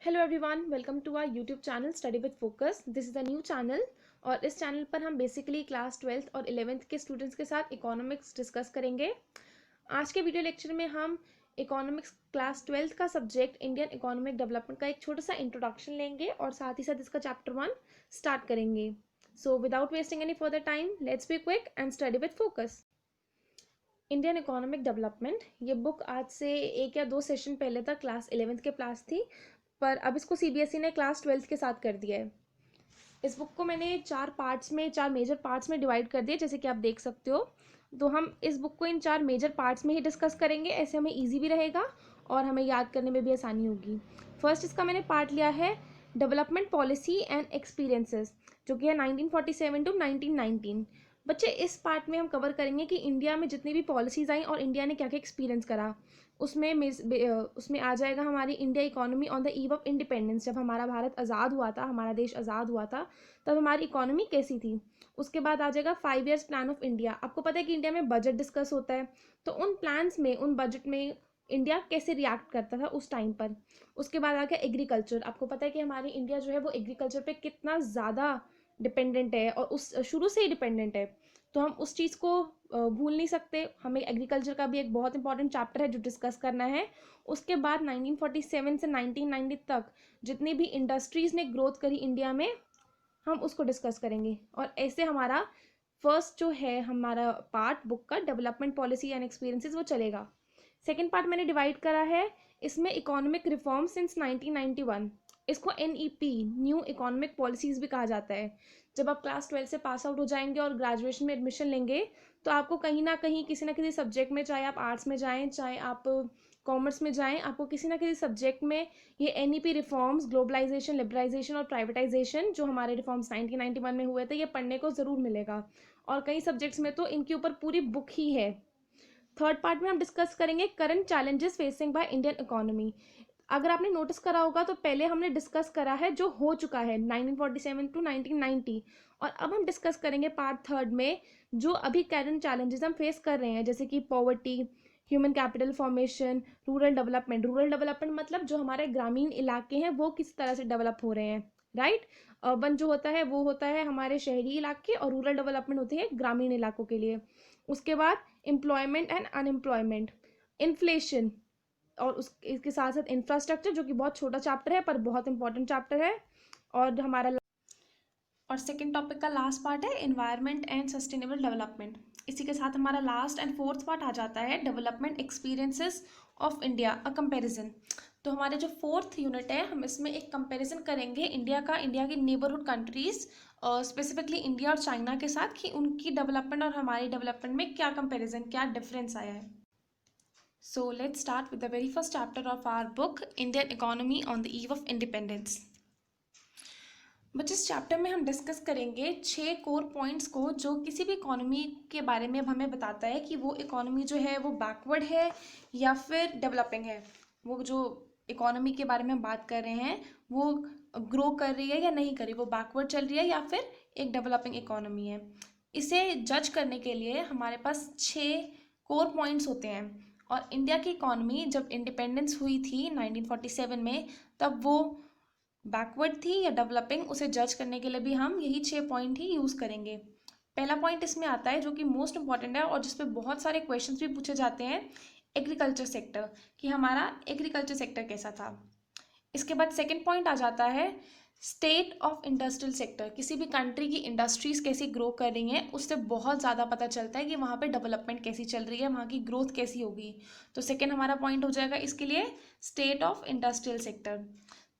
Hello everyone, welcome to our YouTube channel study with focus. This is a new channel और इस channel पर हम basically class 12th और 11th के students के साथ इकोनॉमिक्स डिस्कस करेंगे। आज के वीडियो लेक्चर में हम इकोनॉमिक्स क्लास 12th का सब्जेक्ट इंडियन इकोनॉमिक डेवलपमेंट का एक छोटा सा इंट्रोडक्शन लेंगे और साथ ही साथ इसका चैप्टर 1 स्टार्ट करेंगे। So without wasting any further time, let's be quick and study with focus. Indian economic development, ये बुक आज से 1 या 2 सेशन पहले तक क्लास 11th के पास थी, पर अब इसको सीबीएसई ने क्लास 12th के साथ कर दिया है। इस बुक को मैंने 4 मेजर पार्ट्स में डिवाइड कर दिया, जैसे कि आप देख सकते हो। तो हम इस बुक को इन 4 मेजर पार्ट्स में ही डिस्कस करेंगे, ऐसे हमें ईजी भी रहेगा और हमें याद करने में भी आसानी होगी। फर्स्ट इसका मैंने पार्ट लिया है डेवलपमेंट पॉलिसी एंड एक्सपीरियंसेस, जो कि है 1947 टू 1919। बच्चे, इस पार्ट में हम कवर करेंगे कि इंडिया में जितनी भी पॉलिसीज़ आई और इंडिया ने क्या क्या एक्सपीरियंस करा। उसमें आ जाएगा हमारी India economy on the eve of independence. जब हमारा भारत आज़ाद हुआ था, हमारा देश आज़ाद हुआ था, तब हमारी इकोनॉमी कैसी थी। उसके बाद आ जाएगा 5 years प्लान ऑफ इंडिया। आपको पता है कि इंडिया में बजट डिस्कस होता है, तो उन प्लान्स में, उन बजट में इंडिया कैसे रिएक्ट करता था उस टाइम पर। उसके बाद आ गया एग्रीकल्चर। आपको पता है कि हमारी इंडिया जो है वो एग्रीकल्चर पे कितना ज़्यादा डिपेंडेंट है और उस शुरू से ही डिपेंडेंट है, तो हम उस चीज़ को भूल नहीं सकते। हमें एग्रीकल्चर का भी एक बहुत इंपॉर्टेंट चैप्टर है जो डिस्कस करना है। उसके बाद 1947 से 1990 तक जितनी भी इंडस्ट्रीज़ ने ग्रोथ करी इंडिया में, हम उसको डिस्कस करेंगे। और ऐसे हमारा फर्स्ट जो है हमारा पार्ट बुक का डेवलपमेंट पॉलिसी एंड एक्सपीरियंसेस वो चलेगा। सेकेंड पार्ट मैंने डिवाइड करा है, इसमें इकोनॉमिक रिफॉर्म सिंस 1991। इसको NEP, न्यू इकोनॉमिक पॉलिसीज़ भी कहा जाता है। जब आप क्लास 12 से पास आउट हो जाएंगे और ग्रेजुएशन में एडमिशन लेंगे, तो आपको कहीं ना कहीं किसी ना किसी सब्जेक्ट में, चाहे आप आर्ट्स में जाएं चाहे आप कॉमर्स में जाएं, आपको किसी ना किसी सब्जेक्ट में ये NEP रिफॉर्म्स, ग्लोबलाइजेशन, लिबरलाइजेशन और प्राइवेटाइजेशन, जो हमारे रिफॉर्म्स 1991 में हुए थे, ये पढ़ने को ज़रूर मिलेगा। और कई सब्जेक्ट्स में तो इनके ऊपर पूरी बुक ही है। थर्ड पार्ट में हम डिस्कस करेंगे current challenges facing by Indian economy. अगर आपने नोटिस करा होगा तो पहले हमने डिस्कस करा है जो हो चुका है 1947 टू 1990, और अब हम डिस्कस करेंगे पार्ट थर्ड में जो अभी करंट चैलेंजेस हम फेस कर रहे हैं, जैसे कि poverty, human capital formation, rural development. Rural development मतलब जो हमारे ग्रामीण इलाके हैं वो किस तरह से डेवलप हो रहे हैं, राइट। अर्बन जो होता है वो होता है हमारे शहरी इलाके, और रूरल डेवलपमेंट होती है ग्रामीण इलाकों के लिए। उसके बाद एम्प्लॉयमेंट एंड अनएम्प्लॉयमेंट, इन्फ्लेशन, और इसके साथ साथ इंफ्रास्ट्रक्चर, जो कि बहुत छोटा चैप्टर है पर बहुत इंपॉर्टेंट चैप्टर है। और हमारा और सेकेंड टॉपिक का लास्ट पार्ट है एनवायरनमेंट एंड सस्टेनेबल डेवलपमेंट। इसी के साथ हमारा लास्ट एंड फोर्थ पार्ट आ जाता है development experiences of India, a comparison. तो हमारे जो फोर्थ यूनिट है, हम इसमें एक कंपैरिजन करेंगे इंडिया का, इंडिया की नेबरहुड कंट्रीज, स्पेसिफिकली इंडिया और चाइना के साथ, कि उनकी डेवलपमेंट और हमारी डेवलपमेंट में क्या कंपैरिजन, क्या डिफरेंस आया है। So let's start with the very first chapter of our book, Indian Economy on the Eve of Independence. बच्चे, इस चैप्टर में हम डिस्कस करेंगे 6 कोर पॉइंट्स को, जो किसी भी इकोनॉमी के बारे में हमें बताता है कि वो इकोनॉमी जो है वो बैकवर्ड है या फिर डेवलपिंग है। वो जो इकोनॉमी के बारे में हम बात कर रहे हैं वो ग्रो कर रही है या नहीं कर रही, वो बैकवर्ड चल रही है या फिर एक डेवलपिंग इकोनॉमी है। इसे जज करने के लिए हमारे पास 6 कोर पॉइंट्स होते हैं। और इंडिया की इकोनॉमी जब इंडिपेंडेंस हुई थी 1947 में, तब वो बैकवर्ड थी या डेवलपिंग, उसे जज करने के लिए भी हम यही 6 पॉइंट ही यूज़ करेंगे। पहला पॉइंट इसमें आता है जो कि मोस्ट इंपॉर्टेंट है और जिसपे बहुत सारे क्वेश्चंस भी पूछे जाते हैं, एग्रीकल्चर सेक्टर, कि हमारा एग्रीकल्चर सेक्टर कैसा था। इसके बाद सेकंड पॉइंट आ जाता है स्टेट ऑफ इंडस्ट्रियल सेक्टर। किसी भी कंट्री की इंडस्ट्रीज कैसी ग्रो कर रही हैं, उससे बहुत ज़्यादा पता चलता है कि वहाँ पे डेवलपमेंट कैसी चल रही है, वहाँ की ग्रोथ कैसी होगी। तो सेकंड हमारा पॉइंट हो जाएगा इसके लिए state of industrial sector.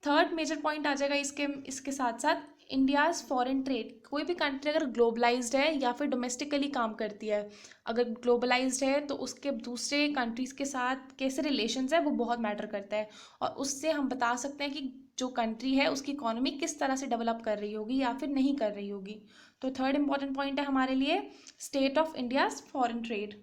Third major point आ जाएगा इसके साथ साथ इंडियाज़ फॉरेन ट्रेड। कोई भी कंट्री अगर ग्लोबलाइज्ड है या फिर डोमेस्टिकली काम करती है, अगर ग्लोबलाइज्ड है तो उसके दूसरे कंट्रीज़ के साथ कैसे रिलेशंस है वो बहुत मैटर करता है, और उससे हम बता सकते हैं कि जो कंट्री है उसकी इकोनॉमी किस तरह से डेवलप कर रही होगी या फिर नहीं कर रही होगी। तो थर्ड इंपॉर्टेंट पॉइंट है हमारे लिए state of India's foreign trade.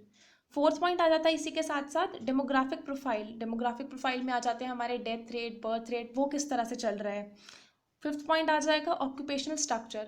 Fourth point आ जाता है इसी के साथ साथ डेमोग्राफिक प्रोफाइल। डेमोग्राफिक प्रोफाइल में आ जाते हैं हमारे डेथ रेट, बर्थ रेट, वो किस तरह से चल रहा है। फिफ्थ पॉइंट आ जाएगा ऑक्यूपेशनल स्ट्रक्चर।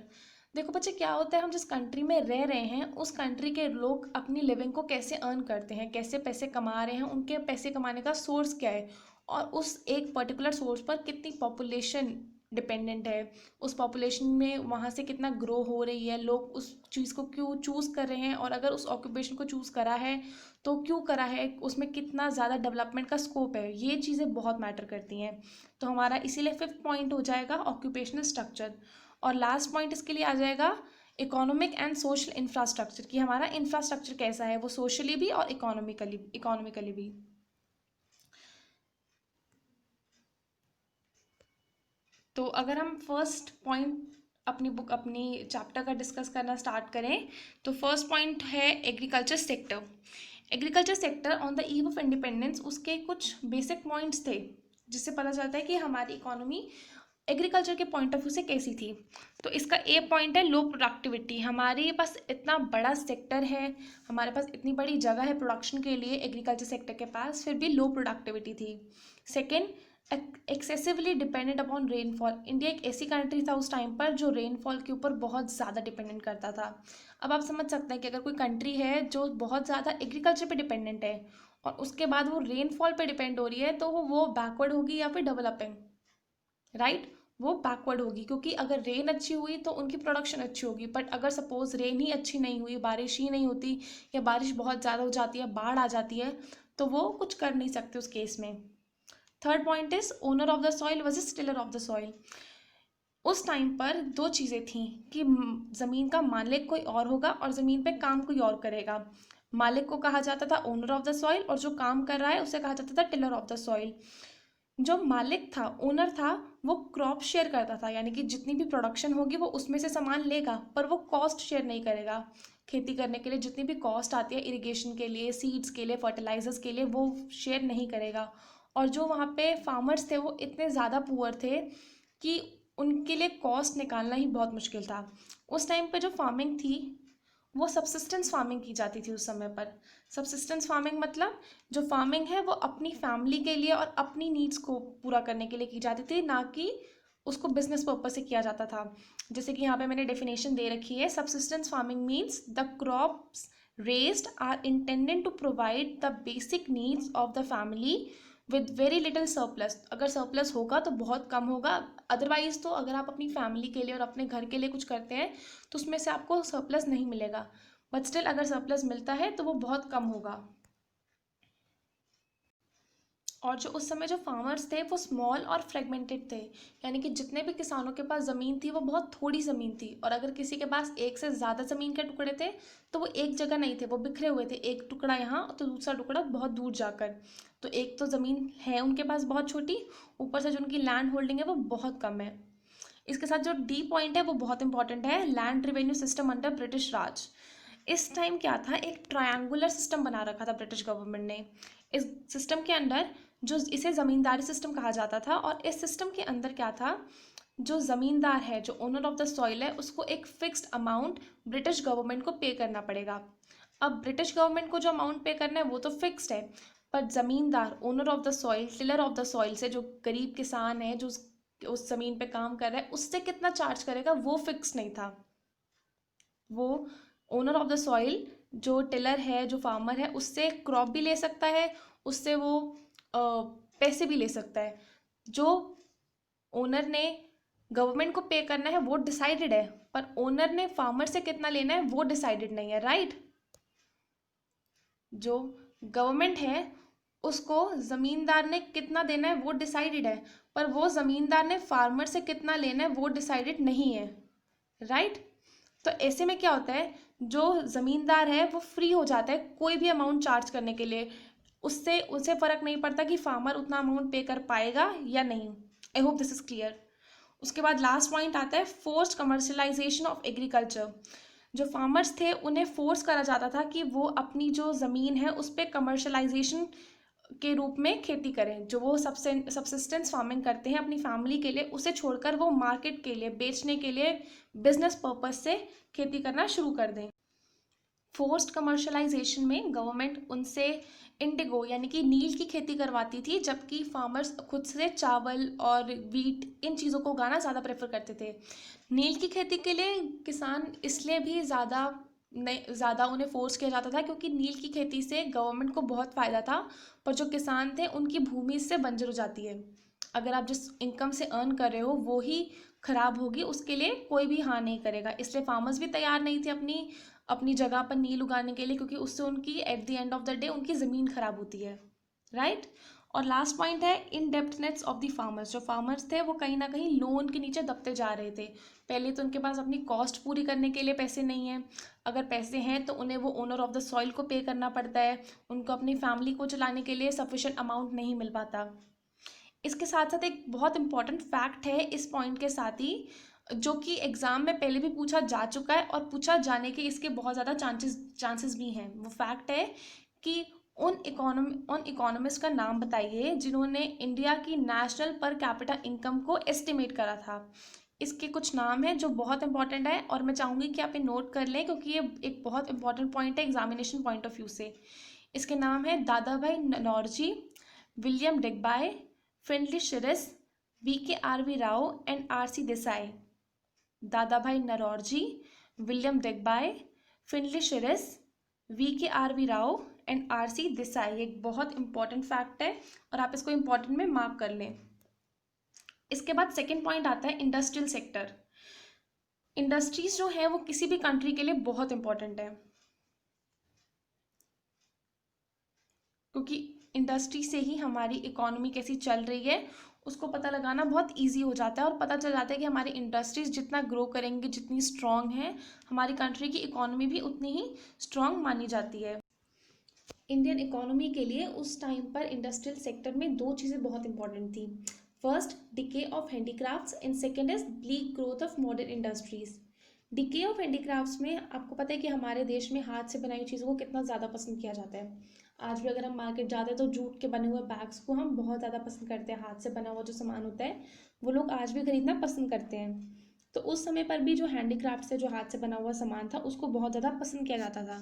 देखो बच्चे, क्या होता है, हम जिस कंट्री में रह रहे हैं उस कंट्री के लोग अपनी लिविंग को कैसे अर्न करते हैं, कैसे पैसे कमा रहे हैं, उनके पैसे कमाने का सोर्स क्या है, और उस एक पर्टिकुलर सोर्स पर कितनी पॉपुलेशन डिपेंडेंट है, उस पॉपुलेशन में वहाँ से कितना ग्रो हो रही है, लोग उस चीज़ को क्यों चूज़ कर रहे हैं, और अगर उस ऑक्यूपेशन को चूज़ करा है तो क्यों करा है, उसमें कितना ज़्यादा डेवलपमेंट का स्कोप है, ये चीज़ें बहुत मैटर करती हैं। तो हमारा इसीलिए 5th पॉइंट हो जाएगा ऑक्यूपेशनल स्ट्रक्चर। और लास्ट पॉइंट इसके लिए आ जाएगा इकोनॉमिक एंड सोशल इंफ्रास्ट्रक्चर, कि हमारा इंफ्रास्ट्रक्चर कैसा है, वो सोशली भी और इकोनॉमिकली भी। तो अगर हम फर्स्ट पॉइंट अपनी चैप्टर का डिस्कस करना स्टार्ट करें, तो फर्स्ट पॉइंट है agriculture sector. Agriculture sector on the eve of independence, उसके कुछ बेसिक पॉइंट्स थे जिससे पता चलता है कि हमारी इकोनॉमी एग्रीकल्चर के पॉइंट ऑफ व्यू से कैसी थी। तो इसका ए पॉइंट है लो प्रोडक्टिविटी। हमारे पास इतना बड़ा सेक्टर है, हमारे पास इतनी बड़ी जगह है प्रोडक्शन के लिए एग्रीकल्चर सेक्टर के पास, फिर भी लो प्रोडक्टिविटी थी। Second, excessively dependent upon rainfall. India एक ऐसी कंट्री था उस टाइम पर जो रेनफॉल के ऊपर बहुत ज़्यादा डिपेंडेंट करता था। अब आप समझ सकते हैं कि अगर कोई कंट्री है जो बहुत ज़्यादा एग्रीकल्चर पे डिपेंडेंट है और उसके बाद वो रेनफॉल पे डिपेंड हो रही है, तो वो बैकवर्ड होगी या फिर डेवलपिंग, राइट? वो बैकवर्ड होगी, क्योंकि अगर रेन अच्छी हुई तो उनकी प्रोडक्शन अच्छी होगी, बट अगर सपोज रेन ही अच्छी नहीं हुई, बारिश ही नहीं होती, या बारिश बहुत ज़्यादा हो जाती है, बाढ़ आ जाती है, तो वो कुछ कर नहीं सकते उस केस में। Third point is owner of the soil versus tiller of the soil. उस टाइम पर दो चीज़ें थी कि ज़मीन का मालिक कोई और होगा और ज़मीन पे काम कोई और करेगा। मालिक को कहा जाता था ओनर ऑफ द सॉइल, और जो काम कर रहा है उसे कहा जाता था टिलर ऑफ द सॉइल। जो मालिक था, ओनर था, वो क्रॉप शेयर करता था, यानी कि जितनी भी प्रोडक्शन होगी वो उसमें से सामान लेगा, पर वो कॉस्ट शेयर नहीं करेगा। खेती करने के लिए जितनी भी कॉस्ट आती है, इरिगेशन के लिए, सीड्स के लिए, फर्टिलाइजर्स के लिए, वो शेयर नहीं करेगा। और जो वहाँ पे फार्मर्स थे वो इतने ज़्यादा पुअर थे कि उनके लिए कॉस्ट निकालना ही बहुत मुश्किल था। उस टाइम पे जो फार्मिंग थी वो सबसिस्टेंस फार्मिंग की जाती थी उस समय पर। सबसिस्टेंस फार्मिंग मतलब जो फार्मिंग है वो अपनी फैमिली के लिए और अपनी नीड्स को पूरा करने के लिए की जाती थी, ना कि उसको बिजनेस पर्पज से किया जाता था। जैसे कि यहाँ पे मैंने डेफिनेशन दे रखी है, subsistence farming means the crops raised are intended to provide the basic needs of the family with very little surplus। अगर surplus होगा तो बहुत कम होगा, अदरवाइज तो अगर आप अपनी फैमिली के लिए और अपने घर के लिए कुछ करते हैं तो उसमें से आपको surplus नहीं मिलेगा, बट स्टिल अगर surplus मिलता है तो वो बहुत कम होगा। और जो उस समय जो फार्मर्स थे वो स्मॉल और फ्रेगमेंटेड थे, यानी कि जितने भी किसानों के पास ज़मीन थी वो बहुत थोड़ी ज़मीन थी, और अगर किसी के पास एक से ज़्यादा ज़मीन के टुकड़े थे तो वो एक जगह नहीं थे, वो बिखरे हुए थे, एक टुकड़ा यहाँ तो दूसरा टुकड़ा बहुत दूर जाकर। तो एक तो ज़मीन है उनके पास बहुत छोटी, ऊपर से जो उनकी लैंड होल्डिंग है वो बहुत कम है। इसके साथ जो डी पॉइंट है वो बहुत इंपॉर्टेंट है, land revenue system under British Raj. इस टाइम क्या था, एक ट्रायंगुलर सिस्टम बना रखा था ब्रिटिश गवर्नमेंट ने। इस सिस्टम के अंदर जो इसे ज़मींदारी सिस्टम कहा जाता था, और इस सिस्टम के अंदर क्या था, जो ज़मींदार है, जो ओनर ऑफ द सॉइल है, उसको एक फिक्स्ड अमाउंट ब्रिटिश गवर्नमेंट को पे करना पड़ेगा। अब ब्रिटिश गवर्नमेंट को जो अमाउंट पे करना है वो तो फिक्स्ड है, पर ज़मींदार, owner of the soil, tiller of the soil से जो गरीब किसान है जो उस ज़मीन पे काम कर रहा है, उससे कितना चार्ज करेगा वो फिक्स नहीं था। वो ओनर ऑफ द सॉइल, जो टिलर है, जो फार्मर है, उससे क्रॉप भी ले सकता है, उससे वो पैसे भी ले सकता है। जो ओनर ने गवर्नमेंट को पे करना है वो डिसाइडेड है, पर ओनर ने फार्मर से कितना लेना है वो डिसाइडेड नहीं है, राइट? जो गवर्नमेंट है उसको ज़मींदार ने कितना देना है वो डिसाइडेड है, पर वो ज़मींदार ने फार्मर से कितना लेना है वो डिसाइडेड नहीं है, राइट? तो ऐसे में क्या होता है, जो ज़मींदार है वो फ्री हो जाता है कोई भी अमाउंट चार्ज करने के लिए, उससे उसे फ़र्क नहीं पड़ता कि फार्मर उतना अमाउंट पे कर पाएगा या नहीं। I hope this is clear. उसके बाद लास्ट पॉइंट आता है फोर्स्ड कमर्शलाइजेशन ऑफ एग्रीकल्चर। जो फार्मर्स थे उन्हें फोर्स करा जाता था कि वो अपनी जो ज़मीन है उस पर कमर्शलाइजेशन के रूप में खेती करें। जो वो सबसिस्टेंस फार्मिंग करते हैं अपनी फैमिली के लिए, उसे छोड़कर वो मार्केट के लिए, बेचने के लिए, बिजनेस पर्पस से खेती करना शुरू कर दें। फोर्स्ड कमर्शलाइजेशन में गवर्नमेंट उनसे इंडिगो यानी कि नील की खेती करवाती थी, जबकि फार्मर्स खुद से चावल और वीट इन चीज़ों को उगाना ज़्यादा प्रेफर करते थे। नील की खेती के लिए किसान इसलिए भी ज़्यादा नहीं ज़्यादा उन्हें फोर्स किया जाता था, क्योंकि नील की खेती से गवर्नमेंट को बहुत फ़ायदा था, पर जो किसान थे उनकी भूमि इससे बंजर हो जाती है। अगर आप जिस इनकम से अर्न कर रहे हो वो ही खराब होगी, उसके लिए कोई भी हाँ नहीं करेगा। इसलिए फार्मर्स भी तैयार नहीं थे अपनी अपनी जगह पर नील उगाने के लिए, क्योंकि उससे उनकी at the end of the day उनकी ज़मीन खराब होती है, राइट। और लास्ट पॉइंट है इनडेप्थनेस ऑफ द फार्मर्स। जो फार्मर्स थे वो कहीं ना कहीं लोन के नीचे दबते जा रहे थे। पहले तो उनके पास अपनी कॉस्ट पूरी करने के लिए पैसे नहीं हैं, अगर पैसे हैं तो उन्हें वो ओनर ऑफ द सॉइल को पे करना पड़ता है, उनको अपनी फैमिली को चलाने के लिए सफिशेंट अमाउंट नहीं मिल पाता। इसके साथ साथ एक बहुत इंपॉर्टेंट फैक्ट है इस पॉइंट के साथ ही, जो कि एग्जाम में पहले भी पूछा जा चुका है और पूछा जाने के इसके बहुत ज़्यादा चांसेस भी हैं। वो फैक्ट है कि उन इकोनॉमिस्ट का नाम बताइए जिन्होंने इंडिया की नेशनल पर कैपिटा इनकम को एस्टिमेट करा था। इसके कुछ नाम हैं जो बहुत इंपॉर्टेंट है, और मैं चाहूँगी कि आप ये नोट कर लें, क्योंकि ये एक बहुत इंपॉर्टेंट पॉइंट है एग्जामिनेशन पॉइंट ऑफ व्यू से। इसके नाम है Dada Bhai Naoroji, William Digby, Findlay Shirras, VKRV Rao and RC Desai. Dada Bhai Naoroji, William Digby, Findlay Shirras, VKRV Rao and RC Desai. एक बहुत इंपॉर्टेंट फैक्ट है और आप इसको इंपॉर्टेंट में मार्क कर लें। इसके बाद सेकेंड पॉइंट आता है इंडस्ट्रियल सेक्टर। इंडस्ट्रीज जो है वो किसी भी कंट्री के लिए बहुत इंपॉर्टेंट है, क्योंकि इंडस्ट्री से ही हमारी इकोनॉमी कैसी चल रही है उसको पता लगाना बहुत इजी हो जाता है, और पता चल जाता है कि हमारी इंडस्ट्रीज जितना ग्रो करेंगे, जितनी स्ट्रांग है, हमारी कंट्री की इकोनॉमी भी उतनी ही स्ट्रांग मानी जाती है। इंडियन इकोनॉमी के लिए उस टाइम पर इंडस्ट्रियल सेक्टर में दो चीज़ें बहुत इंपॉर्टेंट थी। First, decay of handicrafts, and second is bleak growth of modern industries. Decay of handicrafts में आपको पता है कि हमारे देश में हाथ से बनाई हुई चीज़ों को कितना ज़्यादा पसंद किया जाता है। आज भी अगर हम मार्केट जाते हैं तो जूट के बने हुए बैग्स को हम बहुत ज़्यादा पसंद करते हैं। हाथ से बना हुआ जो सामान होता है वो लोग आज भी खरीदना पसंद करते हैं। तो उस समय पर भी जो हैंडीक्राफ्ट से जो हाथ से बना हुआ सामान था उसको बहुत ज़्यादा पसंद किया जाता था।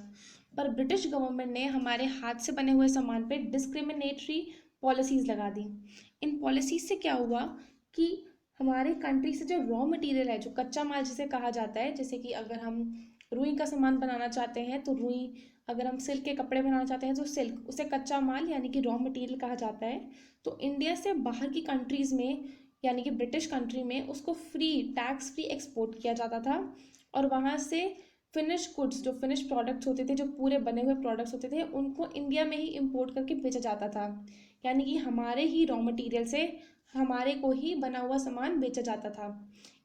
पर ब्रिटिश गवर्नमेंट ने हमारे हाथ से बने हुए सामान पे डिस्क्रिमिनेटरी पॉलिसीज़ लगा दी। इन पॉलिसीज़ से क्या हुआ कि हमारे कंट्री से जो रॉ मटेरियल है, जो कच्चा माल जिसे कहा जाता है, जैसे कि अगर हम रुई का सामान बनाना चाहते हैं तो रुई, अगर हम सिल्क के कपड़े बनाना चाहते हैं तो सिल्क, उसे कच्चा माल यानी कि रॉ मटेरियल कहा जाता है। तो इंडिया से बाहर की कंट्रीज़ में यानी कि ब्रिटिश कंट्री में उसको फ्री, टैक्स फ्री एक्सपोर्ट किया जाता था, और वहाँ से फिनिश गुड्स, जो फिनिश प्रोडक्ट्स होते थे, जो पूरे बने हुए प्रोडक्ट्स होते थे, उनको इंडिया में ही इंपोर्ट करके बेचा जाता था। यानी कि हमारे ही रॉ मटेरियल से हमारे को ही बना हुआ सामान बेचा जाता था।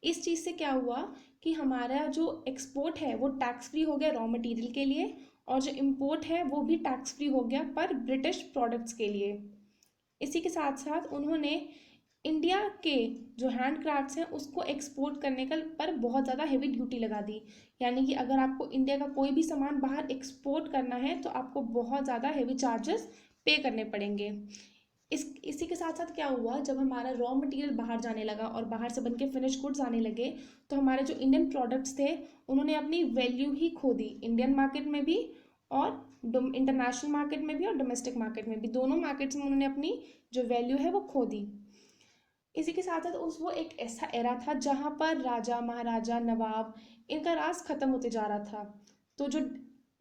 इस चीज़ से क्या हुआ कि हमारा जो एक्सपोर्ट है वो टैक्स फ्री हो गया रॉ मटेरियल के लिए, और जो इम्पोर्ट है वो भी टैक्स फ्री हो गया पर ब्रिटिश प्रोडक्ट्स के लिए। इसी के साथ साथ उन्होंने इंडिया के जो हैंड क्राफ्ट्स हैं उसको एक्सपोर्ट करने का पर बहुत ज़्यादा हेवी ड्यूटी लगा दी। यानी कि अगर आपको इंडिया का कोई भी सामान बाहर एक्सपोर्ट करना है तो आपको बहुत ज़्यादा हेवी चार्जेस पे करने पड़ेंगे। इसी के साथ साथ क्या हुआ, जब हमारा रॉ मटेरियल बाहर जाने लगा और बाहर से बनके फिनिश गुड्स आने लगे, तो हमारे जो इंडियन प्रोडक्ट्स थे उन्होंने अपनी वैल्यू ही खो दी, इंडियन मार्केट में भी और इंटरनेशनल मार्केट में भी और डोमेस्टिक मार्केट में भी, दोनों मार्केट्स में उन्होंने अपनी जो वैल्यू है वो खो दी। इसी के साथ साथ उस वो एक ऐसा एरा था जहाँ पर राजा महाराजा नवाब इनका राज खत्म होते जा रहा था। तो जो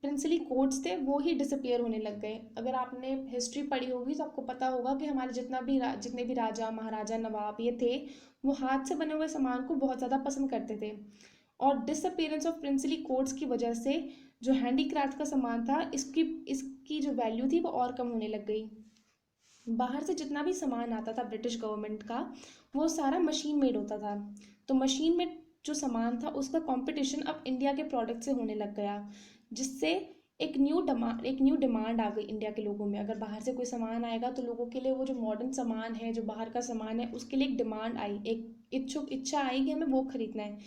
प्रिंसली कोर्ट्स थे वो ही डिसअपियर होने लग गए। अगर आपने हिस्ट्री पढ़ी होगी तो आपको पता होगा कि हमारे जितने भी राजा महाराजा नवाब ये थे, वो हाथ से बने हुए सामान को बहुत ज़्यादा पसंद करते थे, और डिसअपियरेंस ऑफ प्रिंसली कोर्ट्स की वजह से जो हैंडीक्राफ्ट का सामान था इसकी इसकी जो वैल्यू थी वो और कम होने लग गई। बाहर से जितना भी सामान आता था ब्रिटिश गवर्नमेंट का वो सारा मशीन मेड होता था। तो मशीन में जो सामान था उसका कंपटीशन अब इंडिया के प्रोडक्ट से होने लग गया, जिससे एक न्यू डिमांड आ गई इंडिया के लोगों में। अगर बाहर से कोई सामान आएगा तो लोगों के लिए वो जो मॉडर्न सामान है, जो बाहर का सामान है, उसके लिए एक डिमांड आई, एक इच्छा आई कि हमें वो खरीदना है।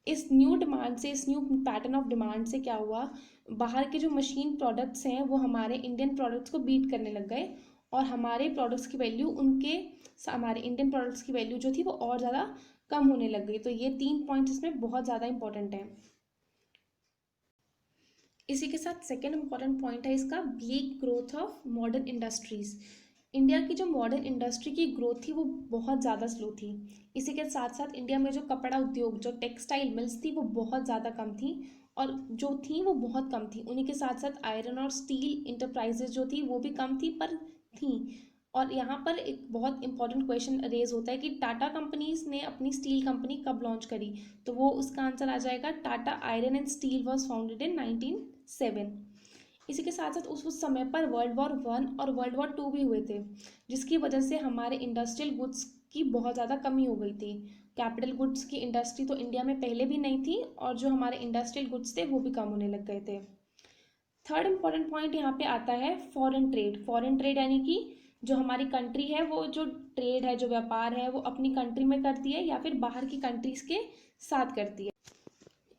इस न्यू डिमांड से, इस न्यू पैटर्न ऑफ डिमांड से क्या हुआ, बाहर के जो मशीन प्रोडक्ट्स हैं वो हमारे इंडियन प्रोडक्ट्स को बीट करने लग गए, और हमारे प्रोडक्ट्स की वैल्यू हमारे इंडियन प्रोडक्ट्स की वैल्यू जो थी वो और ज़्यादा कम होने लग गई। तो ये 3 पॉइंट्स इसमें बहुत ज़्यादा इंपॉर्टेंट है। इसी के साथ सेकेंड इंपॉर्टेंट पॉइंट है इसका, bleak growth of modern industries. India की जो मॉडर्न इंडस्ट्री की ग्रोथ थी वो बहुत ज़्यादा स्लो थी। इसी के साथ साथ इंडिया में जो कपड़ा उद्योग, जो टेक्सटाइल मिल्स थी वो बहुत ज़्यादा कम थी, और जो थी वो बहुत कम थी। उन्हीं के साथ साथ आयरन और स्टील इंटरप्राइजेज जो थी वो भी कम थी पर थी। और यहाँ पर एक बहुत इंपॉर्टेंट क्वेश्चन रेज होता है कि टाटा कंपनीज ने अपनी स्टील कंपनी कब लॉन्च करी, तो वो उसका आंसर आ जाएगा Tata iron and steel was founded in 1907। इसी के साथ साथ उस समय पर वर्ल्ड वॉर 1 और वर्ल्ड वॉर 2 भी हुए थे, जिसकी वजह से हमारे इंडस्ट्रियल गुड्स की बहुत ज़्यादा कमी हो गई थी। कैपिटल गुड्स की इंडस्ट्री तो इंडिया में पहले भी नहीं थी और जो हमारे इंडस्ट्रियल गुड्स थे वो भी कम होने लग गए थे। थर्ड इंपॉर्टेंट पॉइंट यहाँ पे आता है फॉरेन ट्रेड। फॉरेन ट्रेड यानी कि जो हमारी कंट्री है वो जो ट्रेड है, जो व्यापार है, वो अपनी कंट्री में करती है या फिर बाहर की कंट्रीज के साथ करती है।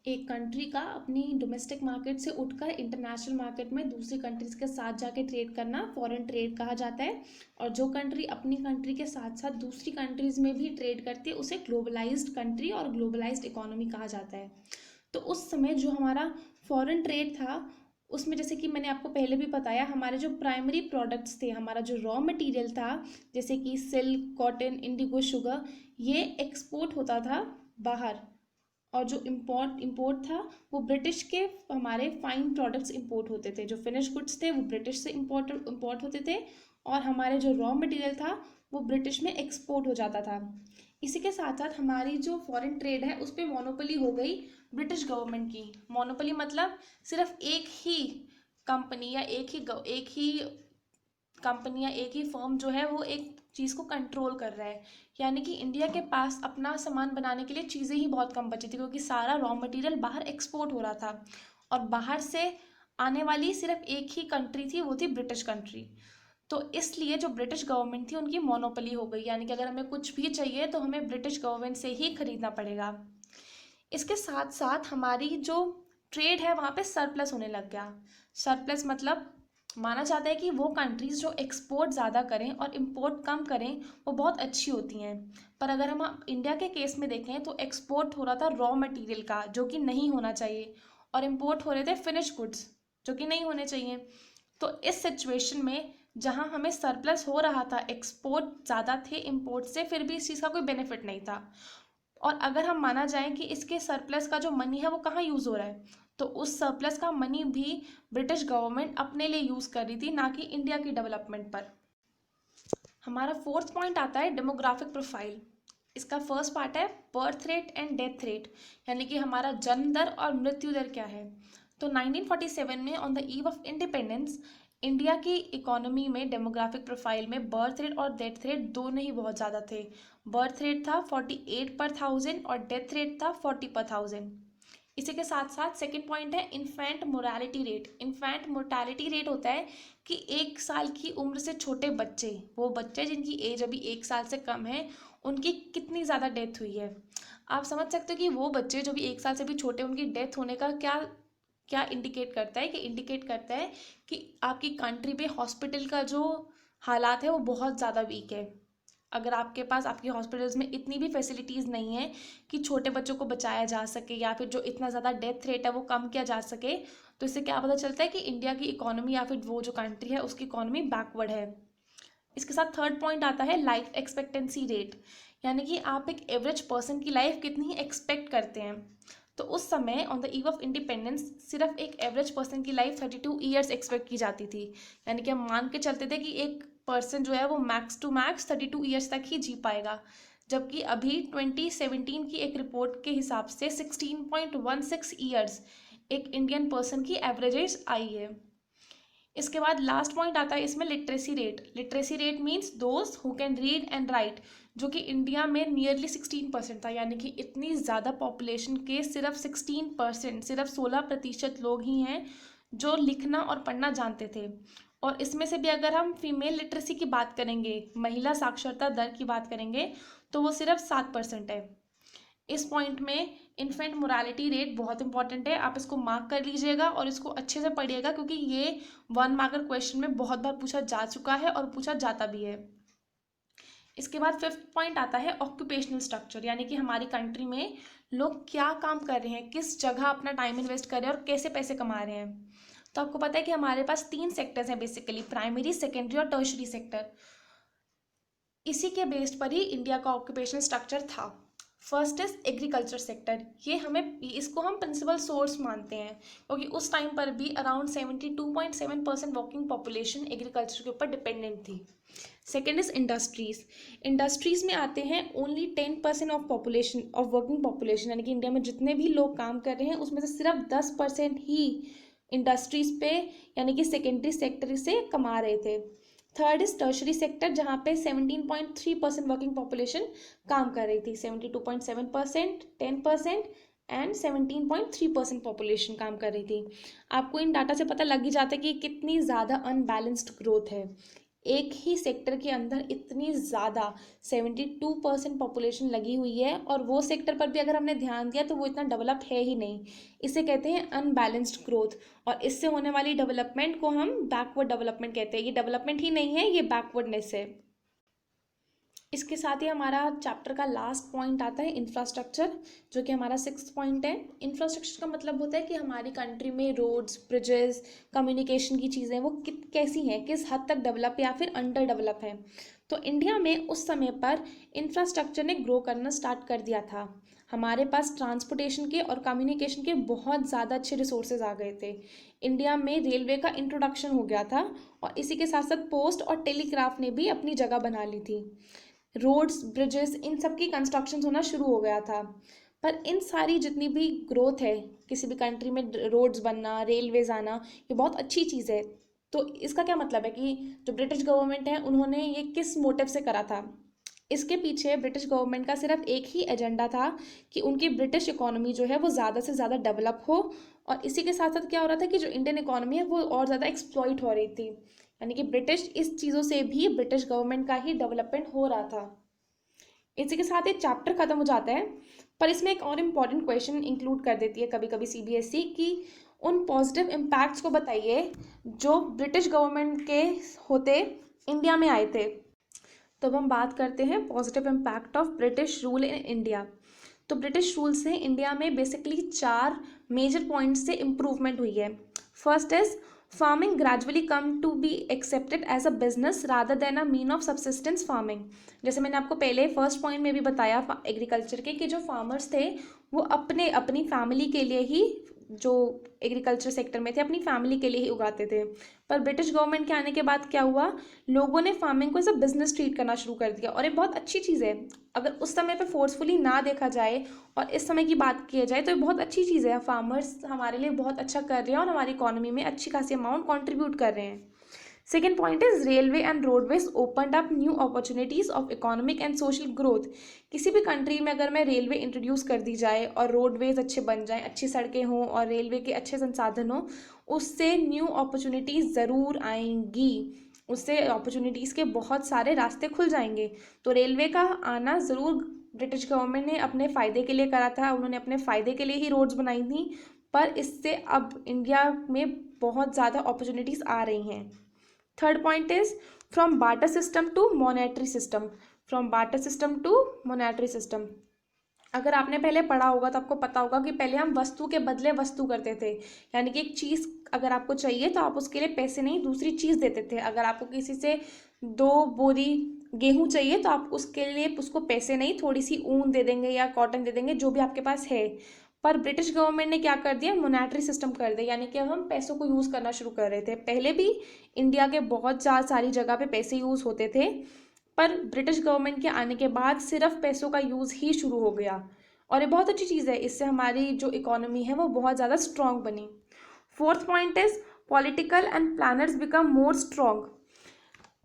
एक कंट्री का अपनी डोमेस्टिक मार्केट से उठकर इंटरनेशनल मार्केट में दूसरी कंट्रीज के साथ जाके ट्रेड करना फॉरेन ट्रेड कहा जाता है। और जो कंट्री अपनी कंट्री के साथ साथ दूसरी कंट्रीज में भी ट्रेड करती है उसे ग्लोबलाइज्ड कंट्री और ग्लोबलाइज्ड इकोनॉमी कहा जाता है। तो उस समय जो हमारा फॉरेन ट्रेड था उसमें, जैसे कि मैंने आपको पहले भी बताया, हमारे जो प्राइमरी प्रोडक्ट्स थे, हमारा जो रॉ मटेरियल था, जैसे कि सिल्क, कॉटन, इंडिगो, शुगर, ये एक्सपोर्ट होता था बाहर। और जो इम्पोर्ट था वो ब्रिटिश के हमारे फाइन प्रोडक्ट्स इंपोर्ट होते थे। जो फिनिश गुड्स थे वो ब्रिटिश से इंपोर्ट होते थे और हमारे जो रॉ मटेरियल था वो ब्रिटिश में एक्सपोर्ट हो जाता था। इसी के साथ साथ हमारी जो फॉरेन ट्रेड है उस पर मोनोपोली हो गई ब्रिटिश गवर्नमेंट की। मोनोपोली मतलब सिर्फ एक ही कंपनी या एक ही कंपनी या एक ही फर्म जो है वो एक चीज़ को कंट्रोल कर रहा है। यानी कि इंडिया के पास अपना सामान बनाने के लिए चीज़ें ही बहुत कम बची थी, क्योंकि सारा रॉ मटेरियल बाहर एक्सपोर्ट हो रहा था और बाहर से आने वाली सिर्फ एक ही कंट्री थी, वो थी ब्रिटिश कंट्री। तो इसलिए जो ब्रिटिश गवर्नमेंट थी उनकी मोनोपोली हो गई, यानी कि अगर हमें कुछ भी चाहिए तो हमें ब्रिटिश गवर्नमेंट से ही खरीदना पड़ेगा। इसके साथ साथ हमारी जो ट्रेड है वहाँ पे सरप्लस होने लग गया। सरप्लस मतलब माना जाता है कि वो कंट्रीज़ जो एक्सपोर्ट ज़्यादा करें और इम्पोर्ट कम करें वो बहुत अच्छी होती हैं। पर अगर हम इंडिया के केस में देखें तो एक्सपोर्ट हो रहा था रॉ मटेरियल का, जो कि नहीं होना चाहिए, और इम्पोर्ट हो रहे थे फिनिश गुड्स, जो कि नहीं होने चाहिए। तो इस सिचुएशन में जहाँ हमें सरप्लस हो रहा था, एक्सपोर्ट ज़्यादा थे इम्पोर्ट से, फिर भी इस चीज़ का कोई बेनिफिट नहीं था। और अगर हम माना जाए कि इसके सरप्लस का जो मनी है वो कहाँ यूज़ हो रहा है, तो उस सरप्लस का मनी भी ब्रिटिश गवर्नमेंट अपने लिए यूज़ कर रही थी, ना कि इंडिया की डेवलपमेंट पर। हमारा फोर्थ पॉइंट आता है डेमोग्राफिक प्रोफाइल। इसका फर्स्ट पार्ट है birth rate and death rate, यानी कि हमारा जन्म दर और मृत्यु दर क्या है। तो 1947 में on the eve of independence India की इकोनॉमी में डेमोग्राफिक प्रोफाइल में बर्थ रेट और डेथ रेट दोनों ही बहुत ज़्यादा थे। बर्थ रेट था 48 पर 1000 और डेथ रेट था 40 पर 1000। इसी के साथ साथ सेकंड पॉइंट है infant morality rate. Infant mortality rate होता है कि 1 साल की उम्र से छोटे बच्चे, वो बच्चे जिनकी एज अभी 1 साल से कम है, उनकी कितनी ज़्यादा डेथ हुई है। आप समझ सकते हो कि वो बच्चे जो भी 1 साल से भी छोटे, उनकी डेथ होने का क्या क्या इंडिकेट करता है, कि इंडिकेट करता है कि आपकी कंट्री पे हॉस्पिटल का जो हालात है वो बहुत ज़्यादा वीक है। अगर आपके पास आपकी हॉस्पिटल्स में इतनी भी फैसिलिटीज़ नहीं है कि छोटे बच्चों को बचाया जा सके या फिर जो इतना ज़्यादा डेथ रेट है वो कम किया जा सके, तो इससे क्या पता चलता है कि इंडिया की इकोनॉमी या फिर वो जो कंट्री है उसकी इकोनॉमी बैकवर्ड है। इसके साथ थर्ड पॉइंट आता है लाइफ एक्सपेक्टेंसी रेट, यानी कि आप एक एवरेज पर्सन की लाइफ कितनी एक्सपेक्ट करते हैं। तो उस समय on the eve of independence सिर्फ एक एवरेज पर्सन की लाइफ 32 ईयर्स एक्सपेक्ट की जाती थी। यानी कि हम मान के चलते थे कि एक पर्सन जो है वो मैक्स टू मैक्स 32 ईयर्स तक ही जी पाएगा, जबकि अभी 2017 की एक रिपोर्ट के हिसाब से 16.16 ईयर्स एक इंडियन पर्सन की एवरेज एज आई है। इसके बाद लास्ट पॉइंट आता है इसमें literacy rate. Literacy rate means those who can read and right, जो कि इंडिया में नियरली 16% था। यानी कि इतनी ज़्यादा पॉपुलेशन के सिर्फ 16%, सिर्फ 16% लोग ही हैं जो लिखना और पढ़ना जानते थे। और इसमें से भी अगर हम फीमेल लिटरेसी की बात करेंगे, महिला साक्षरता दर की बात करेंगे, तो वो सिर्फ 7% है। इस पॉइंट में इन्फेंट मोरालिटी रेट बहुत इंपॉर्टेंट है, आप इसको मार्क कर लीजिएगा और इसको अच्छे से पढ़िएगा, क्योंकि ये 1 मार्कर क्वेश्चन में बहुत बार पूछा जा चुका है और पूछा जाता भी है। इसके बाद फिफ्थ पॉइंट आता है ऑक्यूपेशनल स्ट्रक्चर, यानी कि हमारी कंट्री में लोग क्या काम कर रहे हैं, किस जगह अपना टाइम इन्वेस्ट कर रहे हैं और कैसे पैसे कमा रहे हैं। तो आपको पता है कि हमारे पास 3 सेक्टर्स हैं बेसिकली, प्राइमरी, सेकेंडरी और टर्शरी सेक्टर। इसी के बेस्ड पर ही इंडिया का ऑक्यूपेशनल स्ट्रक्चर था। First is agriculture sector. इसको हम प्रिंसिपल सोर्स मानते हैं क्योंकि उस टाइम पर भी अराउंड 72.7% वर्किंग पॉपुलेशन एग्रीकल्चर के ऊपर डिपेंडेंट थी। Second is industries. इंडस्ट्रीज में आते हैं only 10% of population of working population, यानी कि इंडिया में जितने भी लोग काम कर रहे हैं उसमें से सिर्फ 10% ही इंडस्ट्रीज पे यानी कि सेकेंडरी सेक्टर से कमा रहे थे। थर्ड इज टर्शरी सेक्टर, जहाँ पे 17.3% वर्किंग पॉपुलेशन काम कर रही थी। 72.7%, 10% एंड 17.3% पॉपुलेशन काम कर रही थी। आपको इन डाटा से पता लग ही जाता है कि कितनी ज़्यादा अनबैलेंस्ड ग्रोथ है। एक ही सेक्टर के अंदर इतनी ज़्यादा 72% पॉपुलेशन लगी हुई है और वो सेक्टर पर भी अगर हमने ध्यान दिया तो वो इतना डेवलप है ही नहीं। इसे कहते हैं अनबैलेंस्ड ग्रोथ, और इससे होने वाली डेवलपमेंट को हम बैकवर्ड डेवलपमेंट कहते हैं। ये डेवलपमेंट ही नहीं है, ये बैकवर्डनेस है। इसके साथ ही हमारा चैप्टर का लास्ट पॉइंट आता है इंफ्रास्ट्रक्चर, जो कि हमारा 6th पॉइंट है। इंफ्रास्ट्रक्चर का मतलब होता है कि हमारी कंट्री में रोड्स, ब्रिजेस, कम्युनिकेशन की चीज़ें वो कैसी हैं, किस हद तक डेवलप या फिर अंडर डेवलप हैं। तो इंडिया में उस समय पर इंफ्रास्ट्रक्चर ने ग्रो करना स्टार्ट कर दिया था। हमारे पास ट्रांसपोर्टेशन के और कम्युनिकेशन के बहुत ज़्यादा अच्छे रिसोर्सेज आ गए थे। इंडिया में रेलवे का इंट्रोडक्शन हो गया था और इसी के साथ साथ पोस्ट और टेलीग्राफ ने भी अपनी जगह बना ली थी। रोड्स, ब्रिजेस, इन सब की कंस्ट्रक्शन होना शुरू हो गया था। पर इन सारी जितनी भी ग्रोथ है किसी भी कंट्री में, रोड्स बनना, रेलवेज आना, ये बहुत अच्छी चीज़ है। तो इसका क्या मतलब है कि जो ब्रिटिश गवर्नमेंट है उन्होंने ये किस मोटिव से करा था? इसके पीछे ब्रिटिश गवर्नमेंट का सिर्फ एक ही एजेंडा था कि उनकी ब्रिटिश इकोनॉमी जो है वो ज़्यादा से ज़्यादा डेवलप हो, और इसी के साथ साथ क्या हो रहा था कि जो इंडियन इकोनॉमी है वो और ज़्यादा एक्सप्लॉइट हो रही थी, यानी कि ब्रिटिश इस चीज़ों से भी ब्रिटिश गवर्नमेंट का ही डेवलपमेंट हो रहा था। इसी के साथ ये चैप्टर खत्म हो जाता है, पर इसमें एक और इम्पॉर्टेंट क्वेश्चन इंक्लूड कर देती है कभी कभी सीबीएसई की, उन पॉजिटिव इम्पैक्ट्स को बताइए जो ब्रिटिश गवर्नमेंट के होते इंडिया में आए थे। तो अब हम बात करते हैं positive impact of British rule in India. तो ब्रिटिश रूल से इंडिया में बेसिकली 4 मेजर पॉइंट्स से इम्प्रूवमेंट हुई है। First is farming gradually come to be accepted as a business rather than a mean of subsistence farming. जैसे मैंने आपको पहले फर्स्ट पॉइंट में भी बताया एग्रीकल्चर के कि जो फार्मर्स थे वो अपनी फैमिली के लिए ही, जो एग्रीकल्चर सेक्टर में थे, अपनी फैमिली के लिए ही उगाते थे। पर ब्रिटिश गवर्नमेंट के आने के बाद क्या हुआ, लोगों ने फार्मिंग को एज अ बिजनेस ट्रीट करना शुरू कर दिया, और ये बहुत अच्छी चीज़ है। अगर उस समय पे फोर्सफुली ना देखा जाए और इस समय की बात किया जाए तो ये बहुत अच्छी चीज़ है। फार्मर्स हमारे लिए बहुत अच्छा कर रहे हैं और हमारी इकोनॉमी में अच्छी खासी अमाउंट कॉन्ट्रीब्यूट कर रहे हैं। Second point is railway and roadways opened up new opportunities of economic and social growth. किसी भी कंट्री में अगर मैं रेलवे इंट्रोड्यूस कर दी जाए और रोडवेज अच्छे बन जाएं, अच्छी सड़कें हों और रेलवे के अच्छे संसाधन हों, उससे न्यू अपॉर्चुनिटीज़ ज़रूर आएंगी, उससे अपॉर्चुनिटीज़ के बहुत सारे रास्ते खुल जाएंगे। तो रेलवे का आना ज़रूर ब्रिटिश गवर्नमेंट ने अपने फ़ायदे के लिए करा था, उन्होंने अपने फ़ायदे के लिए ही रोड्स बनाई थी, पर इससे अब इंडिया में बहुत ज़्यादा अपॉर्चुनिटीज़ आ रही हैं। Third point is from barter system to monetary system. From barter system to monetary system, अगर आपने पहले पढ़ा होगा तो आपको पता होगा कि पहले हम वस्तु के बदले वस्तु करते थे, यानी कि एक चीज़ अगर आपको चाहिए तो आप उसके लिए पैसे नहीं दूसरी चीज़ देते थे। अगर आपको किसी से 2 बोरी गेहूं चाहिए तो आप उसके लिए उसको पैसे नहीं, थोड़ी सी ऊन दे देंगे या कॉटन दे देंगे, जो भी आपके पास है। पर ब्रिटिश गवर्नमेंट ने क्या कर दिया, मॉनेटरी सिस्टम कर दिया, यानी कि अब हम पैसों को यूज़ करना शुरू कर रहे थे। पहले भी इंडिया के बहुत सारी जगह पे पैसे यूज़ होते थे, पर ब्रिटिश गवर्नमेंट के आने के बाद सिर्फ पैसों का यूज़ ही शुरू हो गया, और ये बहुत अच्छी चीज़ है। इससे हमारी जो इकोनॉमी है वो बहुत ज़्यादा स्ट्रॉन्ग बनी। Fourth point is political and planners become more strong.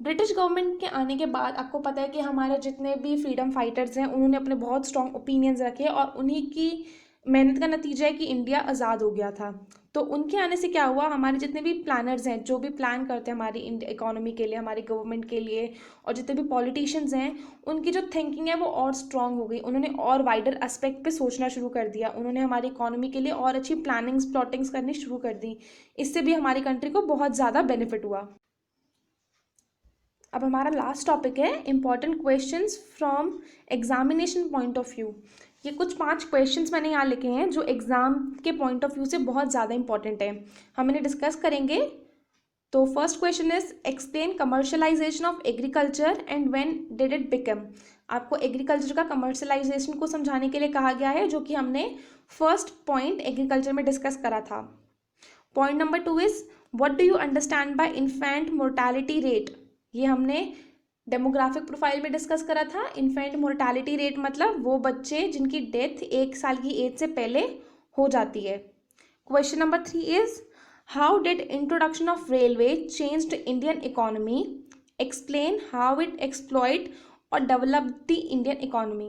British government के आने के बाद आपको पता है कि हमारे जितने भी फ्रीडम फाइटर्स हैं उन्होंने अपने बहुत स्ट्रॉन्ग ओपिनियंस रखे, और उन्हीं की मेहनत का नतीजा है कि इंडिया आज़ाद हो गया था। तो उनके आने से क्या हुआ, हमारे जितने भी प्लानर्स हैं, जो भी प्लान करते हैं हमारी इकोनॉमी के लिए, हमारी गवर्नमेंट के लिए, और जितने भी पॉलिटिशियंस हैं, उनकी जो थिंकिंग है वो और स्ट्रांग हो गई। उन्होंने और वाइडर एस्पेक्ट पे सोचना शुरू कर दिया, उन्होंने हमारी इकोनॉमी के लिए और अच्छी प्लानिंग्स प्लॉटिंग्स करनी शुरू कर दी। इससे भी हमारी कंट्री को बहुत ज़्यादा बेनिफिट हुआ। अब हमारा लास्ट टॉपिक है important questions from examination point of view. ये कुछ 5 क्वेश्चंस मैंने यहाँ लिखे हैं जो एग्ज़ाम के पॉइंट ऑफ व्यू से बहुत ज़्यादा इंपॉर्टेंट है, हम इन्हें डिस्कस करेंगे। तो first question is explain commercialisation of agriculture and when did it become. आपको एग्रीकल्चर का कमर्शलाइजेशन को समझाने के लिए कहा गया है, जो कि हमने फर्स्ट पॉइंट एग्रीकल्चर में डिस्कस करा था। Point number 2 is what do you understand by infant mortality rate. ये हमने डेमोग्राफिक प्रोफाइल में डिस्कस करा था। इन्फेंट मोर्टालिटी रेट मतलब वो बच्चे जिनकी डेथ 1 साल की एज से पहले हो जाती है। Question number 3 is how did introduction of railway changed Indian economy, explain how it exploit और डेवलप द इंडियन इकोनॉमी।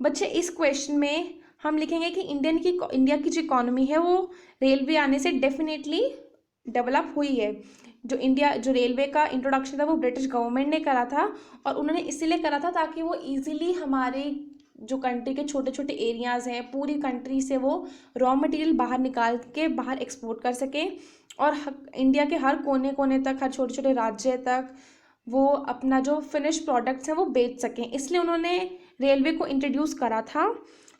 बच्चे इस क्वेश्चन में हम लिखेंगे कि इंडिया की जो इकोनॉमी है वो रेलवे आने से डेफिनेटली डेवलप हुई है। जो रेलवे का इंट्रोडक्शन था वो ब्रिटिश गवर्नमेंट ने करा था, और उन्होंने इसीलिए करा था ताकि वो इजीली हमारे जो कंट्री के छोटे छोटे एरियाज़ हैं, पूरी कंट्री से वो रॉ मटेरियल बाहर निकाल के बाहर एक्सपोर्ट कर सकें, और इंडिया के हर कोने कोने तक, हर छोटे छोटे राज्य तक वो अपना जो फिनिश प्रोडक्ट्स हैं वो बेच सकें। इसलिए उन्होंने रेलवे को इंट्रोड्यूस करा था।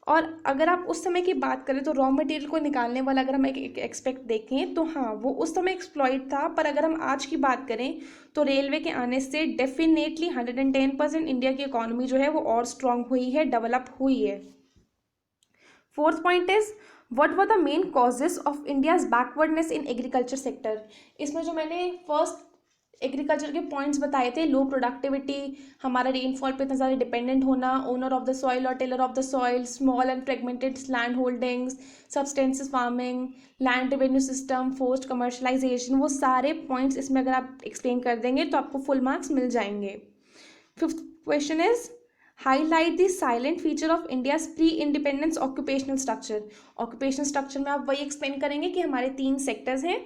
और अगर आप उस समय की बात करें तो रॉ मटेरियल को निकालने वाला अगर हम एक एक्सपेक्ट देखें तो हाँ, वो उस समय एक्सप्लॉइट था। पर अगर हम आज की बात करें तो रेलवे के आने से डेफिनेटली 110% इंडिया की इकोनॉमी जो है वो और स्ट्रांग हुई है, डेवलप हुई है। Fourth point is what were the main causes of India's backwardness in agriculture sector. इसमें जो मैंने फर्स्ट एग्रीकल्चर के पॉइंट्स बताए थे, लो प्रोडक्टिविटी, हमारा रेनफॉल पे इतना ज़्यादा डिपेंडेंट होना, ओनर ऑफ द सॉइल और tiller of the soil, small and fragmented land holdings, substances farming, land revenue system, forced commercialisation, वो सारे पॉइंट्स इसमें अगर आप एक्सप्लेन कर देंगे तो आपको फुल मार्क्स मिल जाएंगे। Fifth question is highlight the silent feature of India's pre independence occupational structure. Occupational structure में आप वही एक्सप्लेन करेंगे कि हमारे 3 सेक्टर्स हैं,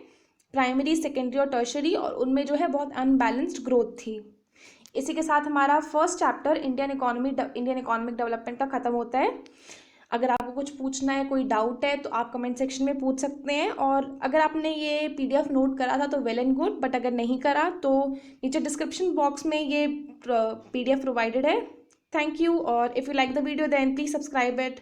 प्राइमरी, सेकेंडरी और टर्शरी, और उनमें जो है बहुत अनबैलेंस्ड ग्रोथ थी। इसी के साथ हमारा first chapter Indian economic development का ख़त्म होता है। अगर आपको कुछ पूछना है, कोई डाउट है, तो आप कमेंट सेक्शन में पूछ सकते हैं। और अगर आपने ये PDF नोट करा था तो वेल एंड गुड, बट अगर नहीं करा तो नीचे डिस्क्रिप्शन बॉक्स में ये PDF प्रोवाइडेड है। थैंक यू, और if you like the video then please subscribe it.